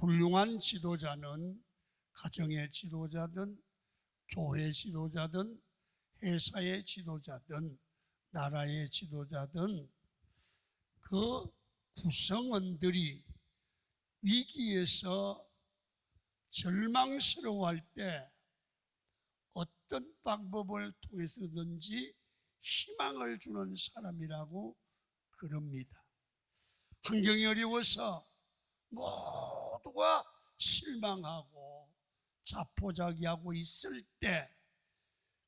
훌륭한 지도자는 가정의 지도자든 교회 지도자든 회사의 지도자든 나라의 지도자든 그 구성원들이 위기에서 절망스러워할 때 어떤 방법을 통해서든지 희망을 주는 사람이라고 그럽니다. 환경이 어려워서 모두가 실망하고 자포자기하고 있을 때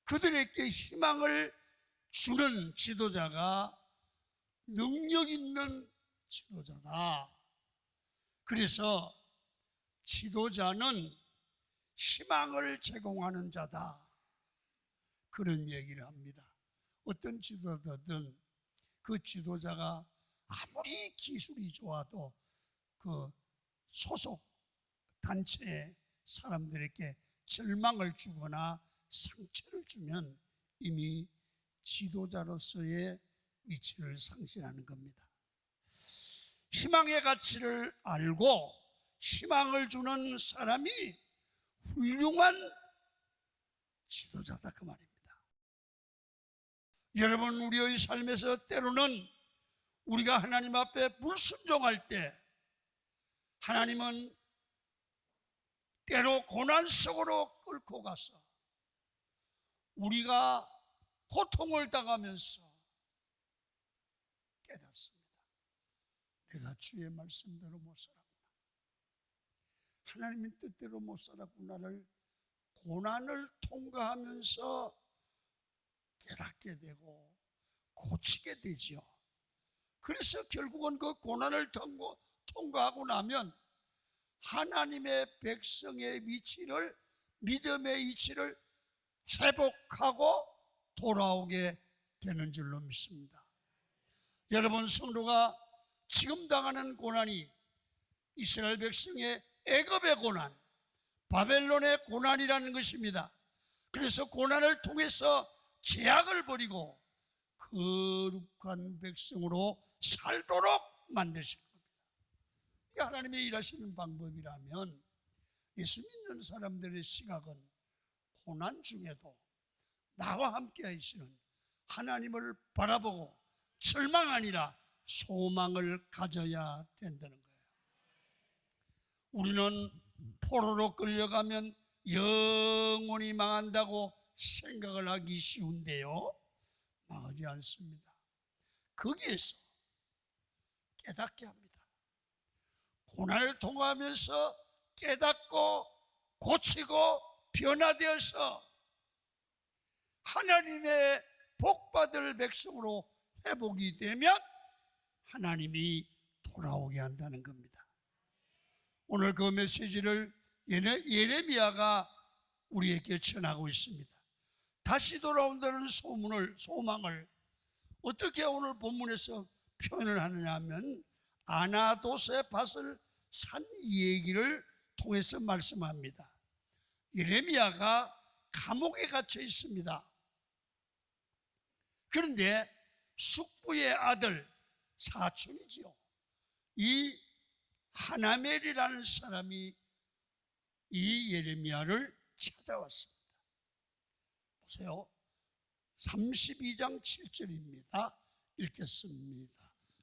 그들에게 희망을 주는 지도자가 능력 있는 지도자다. 그래서 지도자는 희망을 제공하는 자다, 그런 얘기를 합니다. 어떤 지도자든 그 지도자가 아무리 기술이 좋아도 그 소속 단체의 사람들에게 절망을 주거나 상처를 주면 이미 지도자로서의 위치를 상실하는 겁니다. 희망의 가치를 알고 희망을 주는 사람이 훌륭한 지도자다, 그 말입니다. 여러분, 우리의 삶에서 때로는 우리가 하나님 앞에 불순종할 때 하나님은 때로 고난 속으로 끌고 가서 우리가 고통을 당하면서 깨닫습니다. 내가 주의 말씀대로 못 살았구나, 하나님의 뜻대로 못 살았구나를 고난을 통과하면서 깨닫게 되고 고치게 되죠. 그래서 결국은 그 고난을 통과하고 나면 하나님의 백성의 위치를, 믿음의 위치를 회복하고 돌아오게 되는 줄로 믿습니다. 여러분, 성도가 지금 당하는 고난이 이스라엘 백성의 애굽의 고난, 바벨론의 고난이라는 것입니다. 그래서 고난을 통해서 죄악을 버리고 거룩한 백성으로 살도록 만드신 겁니다. 이게 하나님의 일하시는 방법이라면 예수 믿는 사람들의 시각은 고난 중에도 나와 함께 하시는 하나님을 바라보고 절망 아니라 소망을 가져야 된다는 거예요. 우리는 포로로 끌려가면 영원히 망한다고 생각을 하기 쉬운데요, 망하지 않습니다. 거기에서 깨닫게 합니다. 고난을 통하면서 깨닫고 고치고 변화되어서 하나님의 복받을 백성으로 회복이 되면 하나님이 돌아오게 한다는 겁니다. 오늘 그 메시지를 예레미야가 우리에게 전하고 있습니다. 다시 돌아온다는 소망을 어떻게 오늘 본문에서 표현을 하느냐 하면 아나돗의 밭을 산 얘기를 통해서 말씀합니다. 예레미야가 감옥에 갇혀 있습니다. 그런데 숙부의 아들, 사촌이지요, 이 하나멜이라는 사람이 이 예레미야를 찾아왔습니다. 보세요, 32장 7절입니다. 읽겠습니다.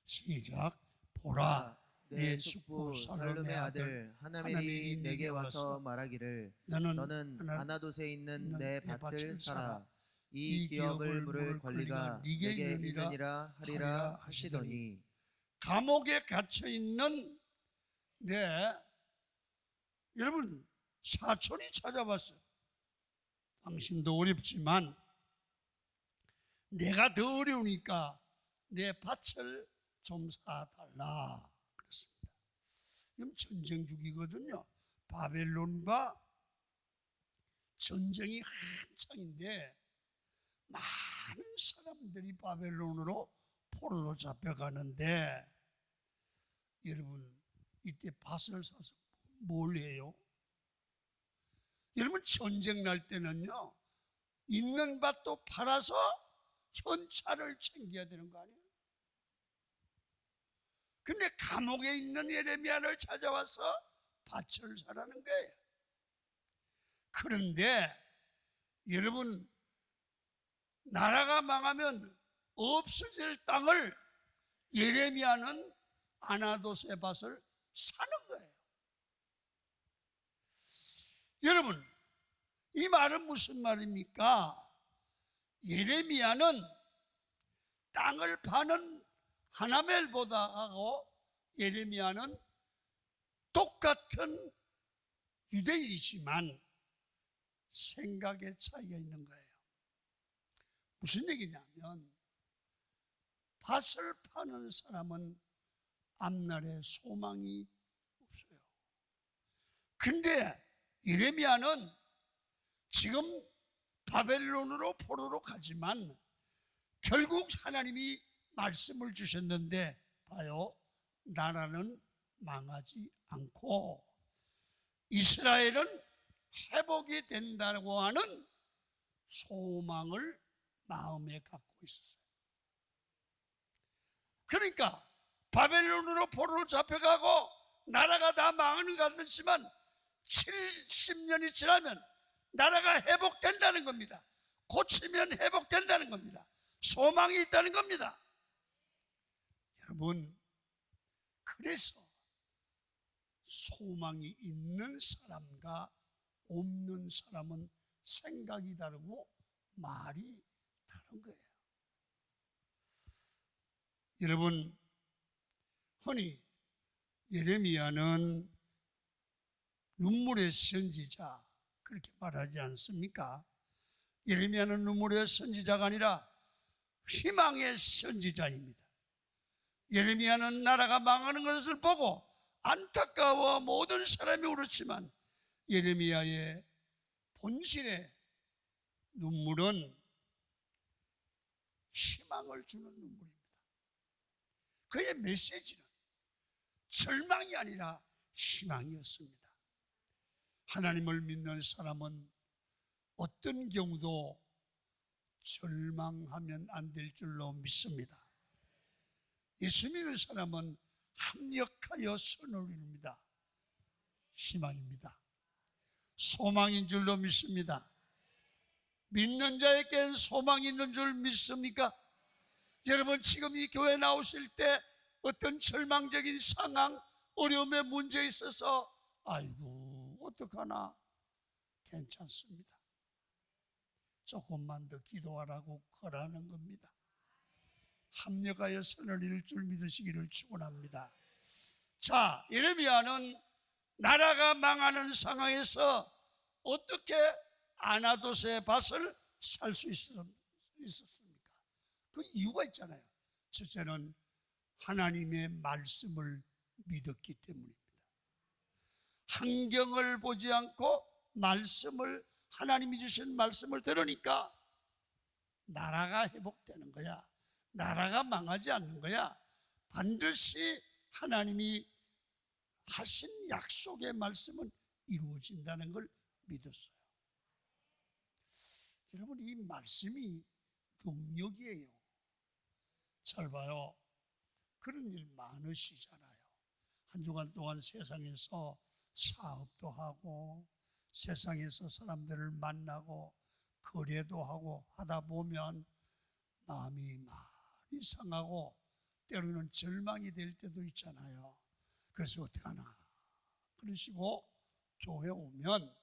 시작. 보라, 내 숙부 살룸의 아들 하나멜이 내게 와서 말하기를 너는 아나돗에 있는 내 밭을 사라. 이 기업을 물을 권리가 네게 있느니라 하리라 하시더니, 감옥에 갇혀 있는 여러분, 사촌이 찾아왔어요. 당신도 어렵지만 내가 더 어려우니까 내 밭을 좀 사달라 그랬습니다. 지금 전쟁 중이거든요. 바벨론과 전쟁이 한창인데 많은 사람들이 바벨론으로 포로로 잡혀가는데, 여러분, 이때 밭을 사서 뭘 해요? 여러분, 전쟁 날 때는요, 있는 밭도 팔아서 현찰을 챙겨야 되는 거 아니에요? 근데 감옥에 있는 예레미야를 찾아와서 밭을 사라는 거예요. 그런데 여러분, 나라가 망하면 없어질 땅을 예레미야는 아나돗의 밭을 사는 거예요. 여러분, 이 말은 무슨 말입니까? 예레미야는 땅을 파는 하나멜보다하고 예레미야는 똑같은 유대인이지만 생각의 차이가 있는 거예요. 무슨 얘기냐면, 밭을 파는 사람은 앞날에 소망이 없어요. 근데 예레미야는 지금 바벨론으로 포로로 가지만 결국 하나님이 말씀을 주셨는데, 봐요, 나라는 망하지 않고 이스라엘은 회복이 된다고 하는 소망을 마음에 갖고 있었어요. 그러니까 바벨론으로 포로로 잡혀가고 나라가 다 망하는 것 같지만 70년이 지나면 나라가 회복된다는 겁니다. 고치면 회복된다는 겁니다. 소망이 있다는 겁니다. 여러분, 그래서 소망이 있는 사람과 없는 사람은 생각이 다르고 말이 다른 거예요. 여러분, 흔히 예레미야는 눈물의 선지자 그렇게 말하지 않습니까? 예레미야는 눈물의 선지자가 아니라 희망의 선지자입니다. 예레미야는 나라가 망하는 것을 보고 안타까워 모든 사람이 울었지만 예레미야의 본질의 눈물은 희망을 주는 눈물입니다. 그의 메시지는 절망이 아니라 희망이었습니다. 하나님을 믿는 사람은 어떤 경우도 절망하면 안 될 줄로 믿습니다. 예수 믿는 사람은 합력하여 선을 이룹니다. 희망입니다. 소망인 줄로 믿습니다. 믿는 자에겐 소망이 있는 줄 믿습니까? 여러분, 지금 이 교회 나오실 때 어떤 절망적인 상황, 어려움의 문제에 있어서 아이고 어떡하나, 괜찮습니다. 조금만 더 기도하라고 거라는 겁니다. 합력하여 선을 이룰 줄 믿으시기를 축원합니다. 자, 예레미야는 나라가 망하는 상황에서 어떻게 아나돗의 밭을 살 수 있었습니까? 그 이유가 있잖아요. 첫째는 하나님의 말씀을 믿었기 때문입니다. 환경을 보지 않고 하나님이 주신 말씀을 들으니까 나라가 회복되는 거야. 나라가 망하지 않는 거야. 반드시 하나님이 하신 약속의 말씀은 이루어진다는 걸 믿었어요. 여러분, 이 말씀이 능력이에요. 잘 봐요. 그런 일 많으시잖아요. 한 주간 동안 세상에서 사업도 하고 세상에서 사람들을 만나고 거래도 하고 하다 보면 마음이 많이 상하고 때로는 절망이 될 때도 있잖아요. 그래서 어떡하나 그러시고 교회 오면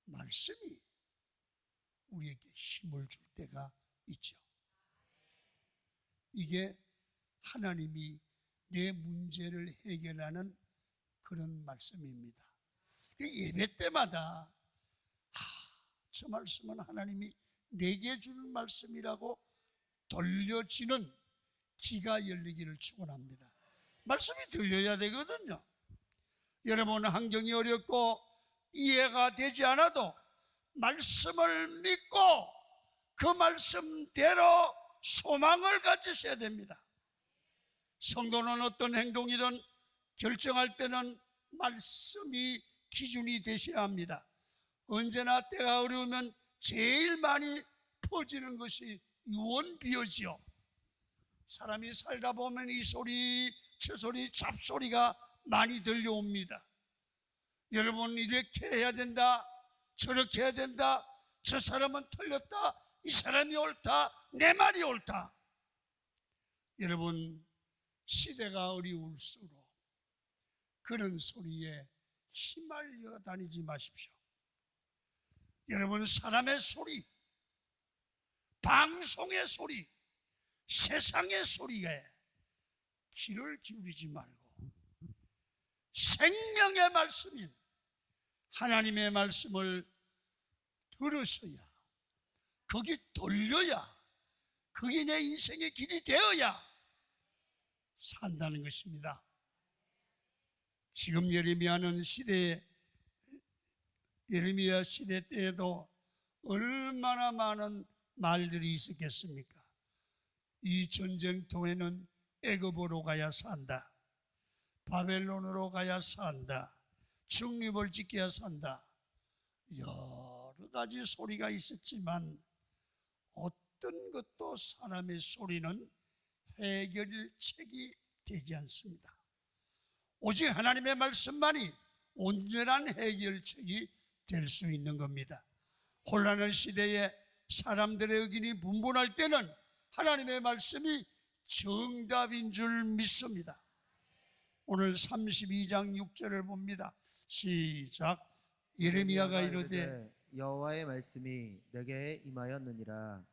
말씀이 우리에게 힘을 줄 때가 있죠. 이게 하나님이 내 문제를 해결하는 그런 말씀입니다. 예배 때마다 저 말씀은 하나님이 내게 주는 말씀이라고 돌려지는 귀가 열리기를 축원합니다. 말씀이 들려야 되거든요. 여러분, 환경이 어렵고 이해가 되지 않아도 말씀을 믿고 그 말씀대로 소망을 가지셔야 됩니다. 성도는 어떤 행동이든 결정할 때는 말씀이 기준이 되셔야 합니다. 언제나 때가 어려우면 제일 많이 퍼지는 것이 유언비어지요. 사람이 살다 보면 이 소리 저 소리 잡소리가 많이 들려옵니다. 여러분 이렇게 해야 된다, 저렇게 해야 된다, 저 사람은 틀렸다, 이 사람이 옳다, 내 말이 옳다. 여러분 시대가 어려울수록 그런 소리에 휘말려 다니지 마십시오. 여러분 사람의 소리, 방송의 소리, 세상의 소리에 귀를 기울이지 말고 생명의 말씀인 하나님의 말씀을 들으셔야, 거기 돌려야, 그게 내 인생의 길이 되어야 산다는 것입니다. 지금 예레미야는 예레미야 시대 때에도 얼마나 많은 말들이 있었겠습니까? 이 전쟁통에는 애굽으로 가야 산다, 바벨론으로 가야 산다, 중립을 지켜야 산다, 여러 가지 소리가 있었지만 어떤 것도 사람의 소리는 해결책이 되지 않습니다. 오직 하나님의 말씀만이 온전한 해결책이 될 수 있는 겁니다. 혼란한 시대에 사람들의 의견이 분분할 때는 하나님의 말씀이 정답인 줄 믿습니다. 오늘 32장 6절을 봅니다. 시작. 예레미야가 이르되 여호와의 말씀이 내게 임하였느니라.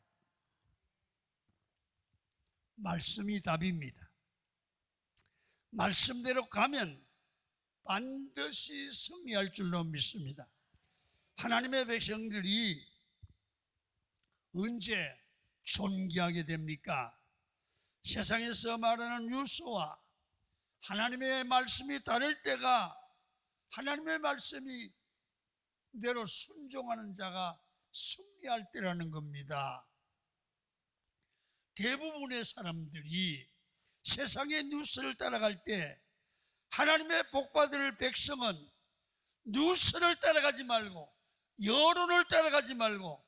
말씀이 답입니다. 말씀대로 가면 반드시 승리할 줄로 믿습니다. 하나님의 백성들이 언제 존귀하게 됩니까? 세상에서 말하는 뉴스와 하나님의 말씀이 다를 때가 하나님의 말씀이 대로 순종하는 자가 승리할 때라는 겁니다. 대부분의 사람들이 세상의 뉴스를 따라갈 때 하나님의 복받을 백성은 뉴스를 따라가지 말고 여론을 따라가지 말고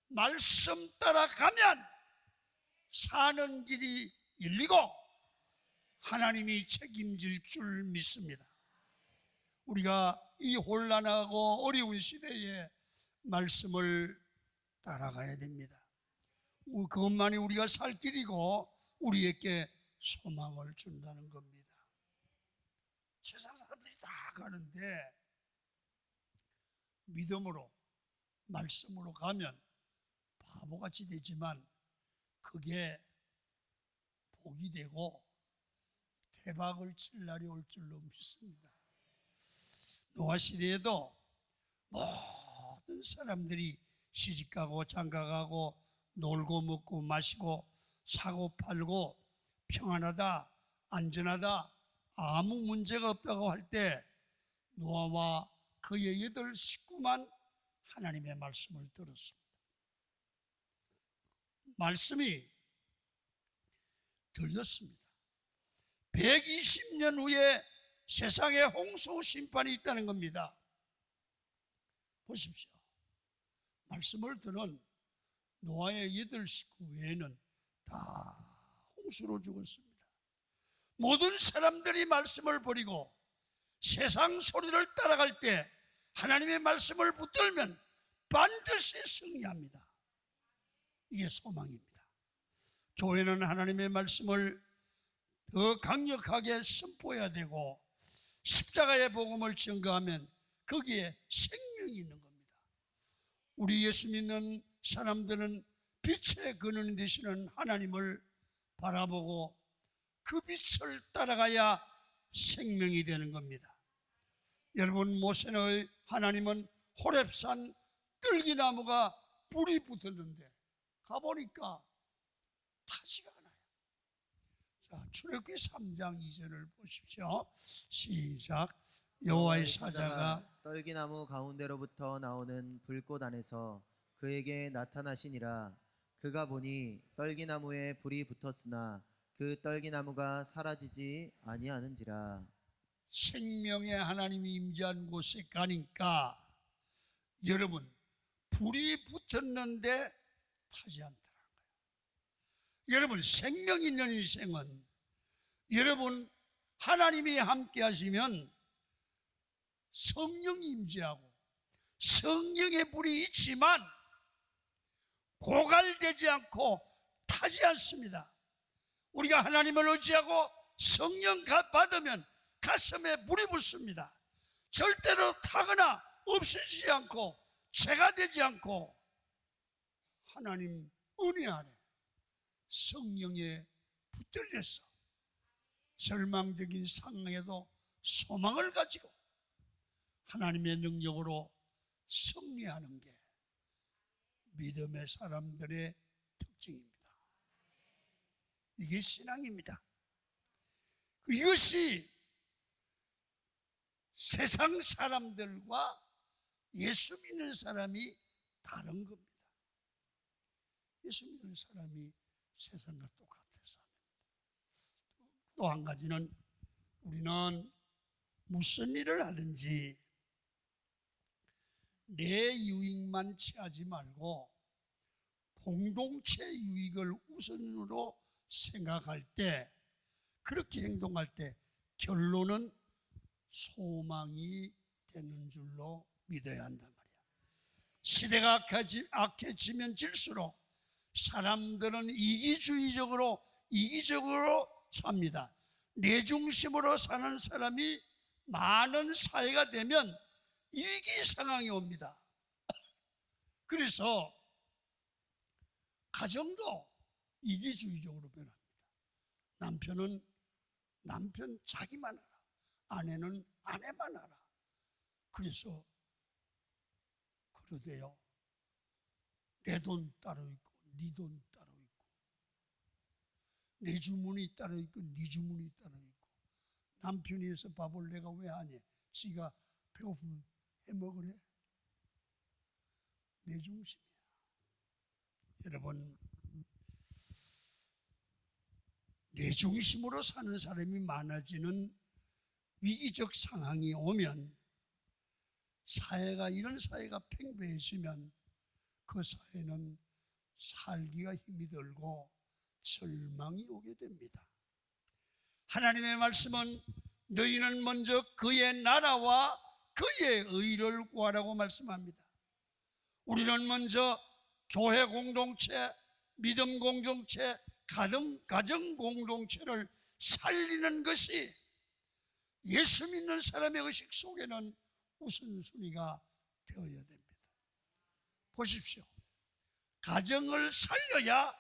말씀 따라가면 사는 길이 열리고 하나님이 책임질 줄 믿습니다. 우리가 이 혼란하고 어려운 시대에 말씀을 따라가야 됩니다. 그것만이 우리가 살 길이고 우리에게 소망을 준다는 겁니다. 세상 사람들이 다 가는데 믿음으로 말씀으로 가면 바보같이 되지만 그게 복이 되고 대박을 칠 날이 올 줄로 믿습니다. 노아 시대에도 모든 사람들이 시집가고 장가가고 놀고 먹고 마시고 사고 팔고 평안하다, 안전하다, 아무 문제가 없다고 할 때 노아와 그의 8 식구만 하나님의 말씀을 들었습니다. 말씀이 들렸습니다. 120년 후에 세상에 홍수 심판이 있다는 겁니다. 보십시오. 말씀을 들은 노아의 8 식구 외에는 다 홍수로 죽었습니다. 모든 사람들이 말씀을 버리고 세상 소리를 따라갈 때 하나님의 말씀을 붙들면 반드시 승리합니다. 이게 소망입니다. 교회는 하나님의 말씀을 더 강력하게 선포해야 되고 십자가의 복음을 증거하면 거기에 생명이 있는 겁니다. 우리 예수 믿는 사람들은 빛의 근원 되시는 하나님을 바라보고 그 빛을 따라가야 생명이 되는 겁니다. 여러분, 모세의 하나님은 호렙산 뜰기나무가 불이 붙었는데 가보니까 타지가 않아요. 자, 출애굽기 3장 2절을 보십시오. 시작. 여호와의 사자가 떨기나무 가운데로부터 나오는 불꽃 안에서 그에게 나타나시니라. 그가 보니 떨기나무에 불이 붙었으나 그 떨기나무가 사라지지 아니하는지라. 생명의 하나님이 임재한 곳에 가니까 여러분 불이 붙었는데 타지 않더라는 거예요. 여러분 생명 있는 인생은 여러분 하나님이 함께 하시면 성령이 임재하고 성령의 불이 있지만 고갈되지 않고 타지 않습니다. 우리가 하나님을 의지하고 성령 받으면 가슴에 불이 붙습니다. 절대로 타거나 없어지지 않고 죄가 되지 않고 하나님 은혜 안에 성령에 붙들려서 절망적인 상황에도 소망을 가지고 하나님의 능력으로 승리하는 게 믿음의 사람들의 특징입니다. 이게 신앙입니다. 이것이 세상 사람들과 예수 믿는 사람이 다른 겁니다. 예수 믿는 사람이 세상과 똑같아서 또 한 가지는 우리는 무슨 일을 하든지 내 유익만 취하지 말고 공동체 유익을 우선으로 생각할 때, 그렇게 행동할 때 결론은 소망이 되는 줄로 믿어야 한단 말이야. 시대가 악해지면 질수록 사람들은 이기주의적으로 삽니다. 내 중심으로 사는 사람이 많은 사회가 되면 위기 상황이 옵니다. 그래서 가정도 이기주의적으로 변합니다. 남편은 남편 자기만 알아, 아내는 아내만 알아. 그래서 그러대요. 내 돈 따로 있고 네 돈 따로 있고, 내 주문이 따로 있고 네 주문이 따로 있고, 남편이 해서 밥을 내가 왜 하냐, 지가 배고프면 해먹으래. 내 중심이야. 여러분, 내 중심으로 사는 사람이 많아지는 위기적 상황이 오면, 사회가 이런 사회가 팽배해지면 그 사회는 살기가 힘이 들고 절망이 오게 됩니다. 하나님의 말씀은 너희는 먼저 그의 나라와 그의 의를 구하라고 말씀합니다. 우리는 먼저 교회 공동체, 믿음 공동체, 가정 공동체를 살리는 것이 예수 믿는 사람의 의식 속에는 우선순위가 되어야 됩니다. 보십시오. 가정을 살려야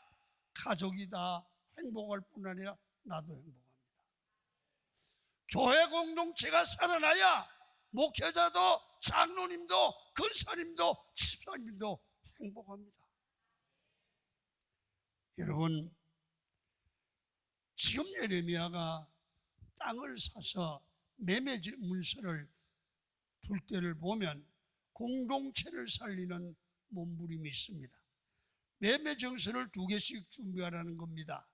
가족이 다 행복할 뿐 아니라 나도 행복합니다. 교회 공동체가 살아나야 목회자도 장로님도 근사님도 집사님도 행복합니다. 여러분, 지금 예레미야가 땅을 사서 매매 문서를 둘 때를 보면 공동체를 살리는 몸부림이 있습니다. 매매 정서를 2개씩 준비하라는 겁니다.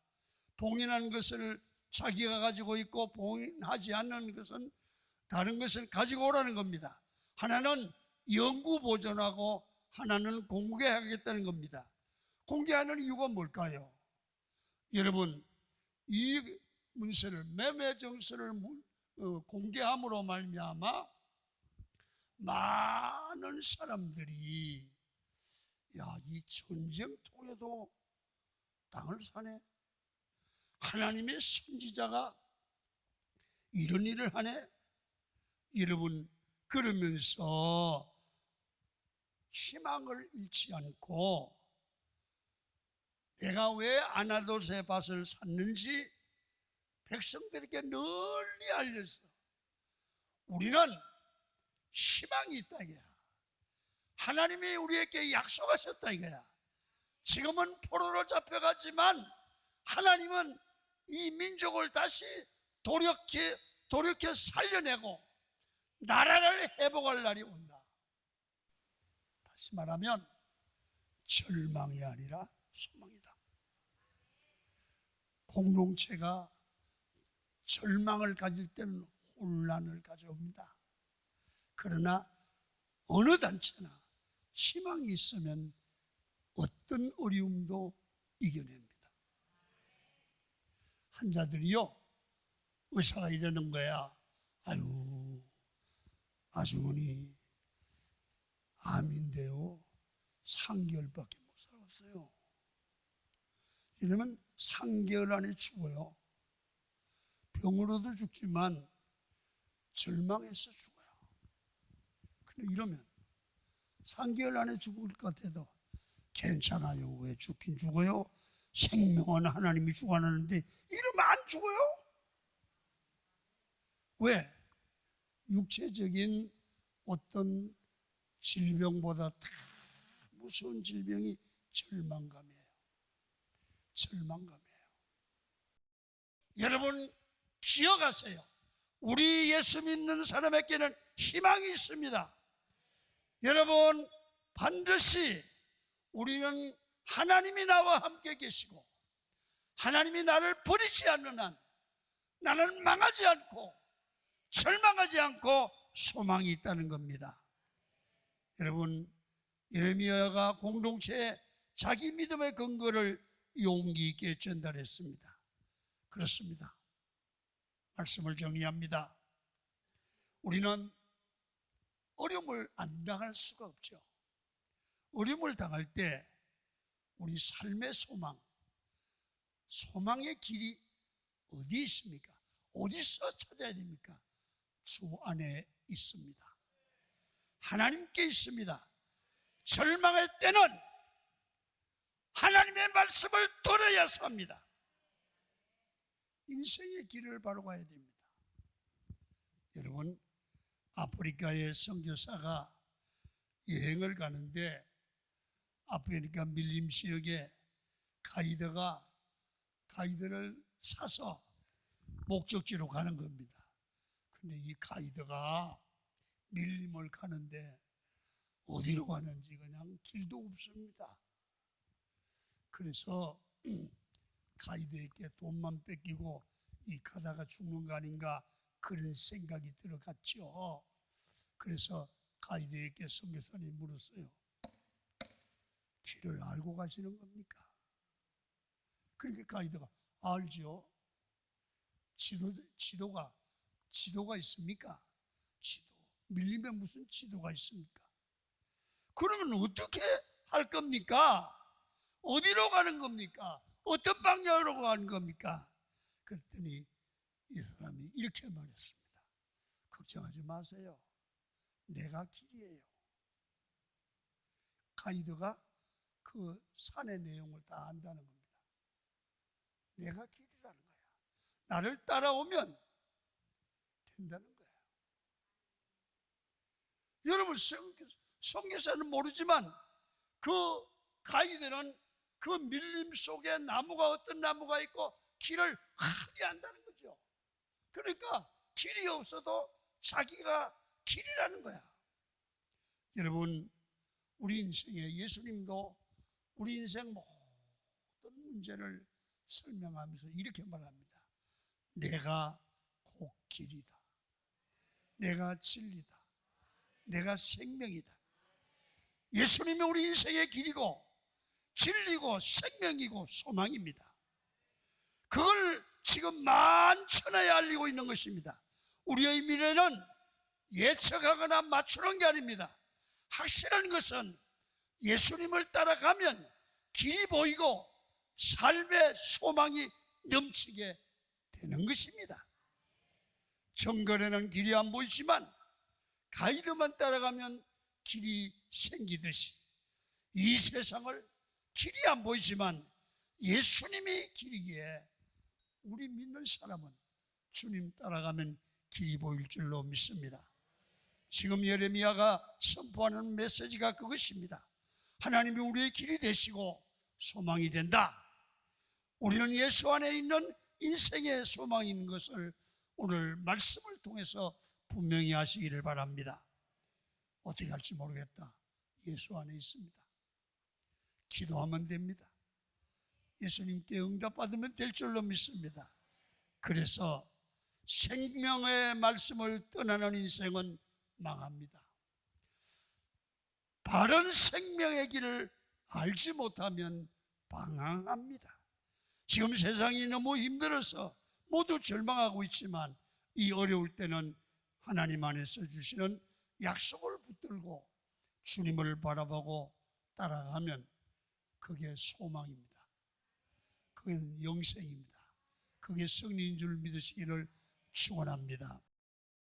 봉인한 것을 자기가 가지고 있고 봉인하지 않는 것은 다른 것을 가지고 오라는 겁니다. 하나는 영구 보존하고 하나는 공개하겠다는 겁니다. 공개하는 이유가 뭘까요? 여러분, 이 문서를, 매매 정서를 공개함으로 말미암아 많은 사람들이 이 전쟁통에도 땅을 사네, 하나님의 선지자가 이런 일을 하네. 여러분, 그러면서 희망을 잃지 않고 내가 왜 아나돗의 밭을 샀는지 백성들에게 널리 알렸어. 우리는 희망이 있다 이거야. 하나님이 우리에게 약속하셨다 이거야. 지금은 포로로 잡혀가지만 하나님은 이 민족을 다시 돌이켜 살려내고 나라를 회복할 날이 온다. 다시 말하면 절망이 아니라 소망이다. 공동체가 절망을 가질 때는 혼란을 가져옵니다. 그러나 어느 단체나 희망이 있으면 어떤 어려움도 이겨냅니다. 환자들이요, 의사가 이러는 거야. 아유, 아주머니 암인데요 3개월밖에 못 살았어요. 이러면 3개월 안에 죽어요. 병으로도 죽지만 절망해서 죽어요. 근데 이러면 3개월 안에 죽을 것 같아도 괜찮아요. 왜 죽긴 죽어요? 생명은 하나님이 주관하는데 이러면 안 죽어요? 왜? 육체적인 어떤 질병보다 더 무서운 질병이 절망감이에요. 절망감이에요. 여러분 기억하세요. 우리 예수 믿는 사람에게는 희망이 있습니다. 여러분 반드시 우리는 하나님이 나와 함께 계시고 하나님이 나를 버리지 않는 한 나는 망하지 않고 절망하지 않고 소망이 있다는 겁니다. 여러분 예레미야가 공동체에 자기 믿음의 근거를 용기 있게 전달했습니다. 그렇습니다. 말씀을 정리합니다. 우리는 어려움을 안 당할 수가 없죠. 어려움을 당할 때 우리 삶의 소망의 길이 어디에 있습니까? 어디서 찾아야 됩니까? 주 안에 있습니다. 하나님께 있습니다. 절망할 때는 하나님의 말씀을 들어야 삽니다. 인생의 길을 바로 가야 됩니다. 여러분 아프리카의 선교사가 여행을 가는데 아프리카 밀림 지역에 가이드를 사서 목적지로 가는 겁니다. 근데 이 가이드가 밀림을 가는데 어디로 가는지 그냥 길도 없습니다. 그래서 가이드에게 돈만 뺏기고 이 가다가 죽는 거 아닌가 그런 생각이 들어갔죠. 그래서 가이드에게 선교사님이 물었어요. 길을 알고 가시는 겁니까? 그러니까 가이드가 알죠. 지도가 있습니까? 밀림에 무슨 지도가 있습니까? 그러면 어떻게 할 겁니까? 어디로 가는 겁니까? 어떤 방향으로 가는 겁니까? 그랬더니 이 사람이 이렇게 말했습니다. 걱정하지 마세요. 내가 길이에요. 가이드가 그 산의 내용을 다 안다는 겁니다. 내가 길이라는 거야. 나를 따라오면 된다는 거예요. 여러분 선교사는 모르지만 그 가이드는 그 밀림 속에 어떤 나무가 있고 길을 하게 한다는 거죠. 그러니까 길이 없어도 자기가 길이라는 거야. 여러분 우리 인생에 예수님도 우리 인생 모든 문제를 설명하면서 이렇게 말합니다. 내가 곧 길이다. 내가 진리다. 내가 생명이다. 예수님이 우리 인생의 길이고 진리고 생명이고 소망입니다. 그걸 지금 만천하에 알리고 있는 것입니다. 우리의 미래는 예측하거나 맞추는 게 아닙니다. 확실한 것은 예수님을 따라가면 길이 보이고 삶의 소망이 넘치게 되는 것입니다. 정글에는 길이 안 보이지만 가이드만 따라가면 길이 생기듯이 이 세상을 길이 안 보이지만 예수님이 길이기에 우리 믿는 사람은 주님 따라가면 길이 보일 줄로 믿습니다. 지금 예레미야가 선포하는 메시지가 그것입니다. 하나님이 우리의 길이 되시고 소망이 된다. 우리는 예수 안에 있는 인생의 소망이 있는 것을 오늘 말씀을 통해서 분명히 하시기를 바랍니다. 어떻게 할지 모르겠다. 예수 안에 있습니다. 기도하면 됩니다. 예수님께 응답받으면 될 줄로 믿습니다. 그래서 생명의 말씀을 떠나는 인생은 망합니다. 바른 생명의 길을 알지 못하면 방황합니다. 지금 세상이 너무 힘들어서 모두 절망하고 있지만 이 어려울 때는 하나님 안에서 주시는 약속을 붙들고 주님을 바라보고 따라가면 그게 소망입니다. 그게 영생입니다. 그게 승리인 줄 믿으시기를 축원합니다.